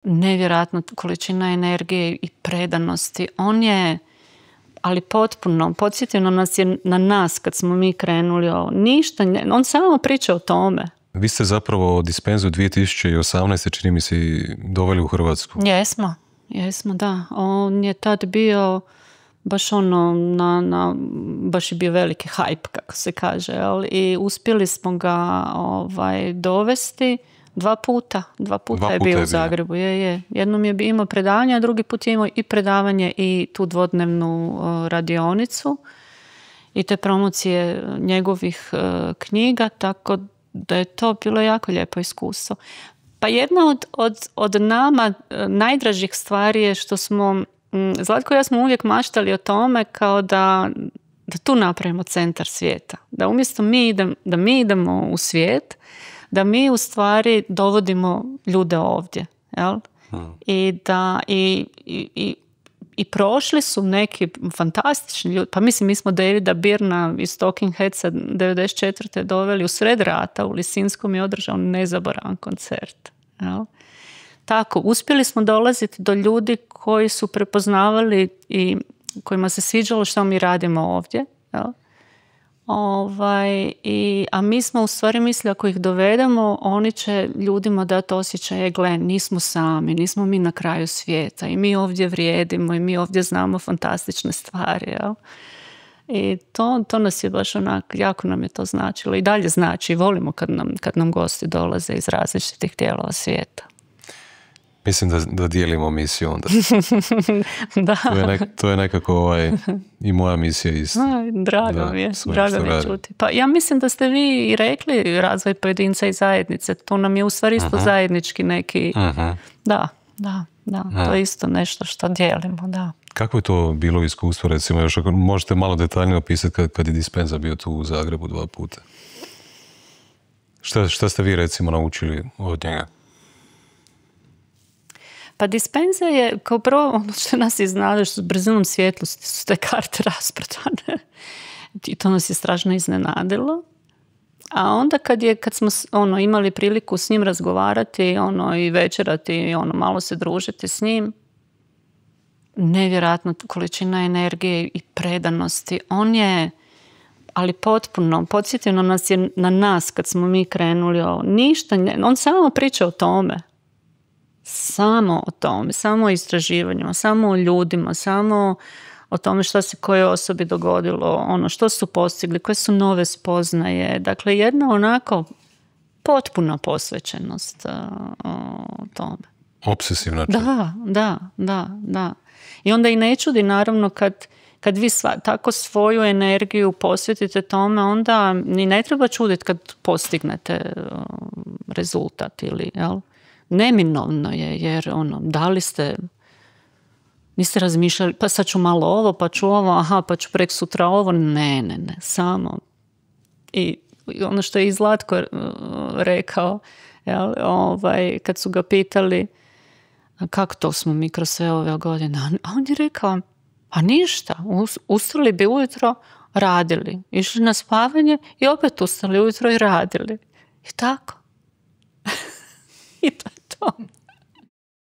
nevjerojatna količina energije i predanosti. On je, ali potpuno, podsjetio nas je na nas kad smo mi krenuli ništa, on samo priča o tome. Vi ste zapravo Dispenzu 2018. čini mi se doveli u Hrvatsku. Jesmo, da. On je tad bio baš baš je bio veliki hype, kako se kaže, i uspjeli smo ga dovesti dva puta je bio u Zagrebu. Jednom je imao predavanje, a drugi put je imao i predavanje i tu dvodnevnu radionicu i te promocije njegovih knjiga, tako da je to bilo jako lijepo iskustvo. Pa jedna od nama najdražih stvari je što smo, Zlatko i ja smo uvijek maštali o tome kao da tu napravimo centar svijeta. Da umjesto da mi idemo u svijet, da mi u stvari dovodimo ljude ovdje. Jel? I prošli su neki fantastični ljudi. Pa mislim, mi smo Davida Byrna iz Talking Headsa 94. doveli u sred rata u Lisinskom i održao nezaboravan koncert. Jel? Tako, uspjeli smo dolaziti do ljudi koji su prepoznavali i kojima se sviđalo što mi radimo ovdje. Jel? A mi smo u stvari mislili, ako ih dovedemo, oni će ljudima dati osjećaj, gle, nismo sami, nismo mi na kraju svijeta i mi ovdje vrijedimo i mi ovdje znamo fantastične stvari. Jel? I to nas je baš jako nam je to značilo i dalje znači, volimo kad nam gosti dolaze iz različitih dijelova svijeta. Mislim da dijelimo misiju onda. Da. To je nekako i moja misija isto. Drago mi je čuti. Pa ja mislim da ste vi i rekli razvoj pojedinca i zajednice. To nam je u stvari isto zajednički neki... Da. To je isto nešto što dijelimo, da. Kako je to bilo iskustvo, recimo, još ako možete malo detaljnije opisati kad je Dispenza bio tu u Zagrebu 2 puta? Šta ste vi, recimo, naučili od njega? Pa Dispenza je, kao prvo, ono što nas iznenadilo, što s brzinom svjetlosti su te karte rasprodane. I to nas je strašno iznenadilo. A onda kad smo imali priliku s njim razgovarati i večerati i malo se družiti s njim, nevjerojatna količina energije i predanosti. On je, ali potpuno, podsjetio nas je na nas kad smo mi krenuli ništa, on samo priča o tome. Samo o tome, samo o istraživanjima, samo o ljudima, samo o tome što se koje osobi dogodilo, što su postigli, koje su nove spoznaje. Dakle, jedna onako potpuna posvećenost tome. Obsesivna. Da. I onda i ne čudi, naravno, kad vi tako svoju energiju posvetite tome, onda ni ne treba čuditi kad postignete rezultat ili, jel? Neminovno je, jer da li niste razmišljali, pa sad ću malo ovo, pa ću ovo, pa ću prek sutra ovo, ne, samo. I ono što je i Zlatko rekao, jel, kad su ga pitali kako to smo mi kroz sve ove godine, a on je rekao, a ništa, ustali bi ujutro, radili, išli na spavanje i opet ustali ujutro i radili. I tako. I to je to.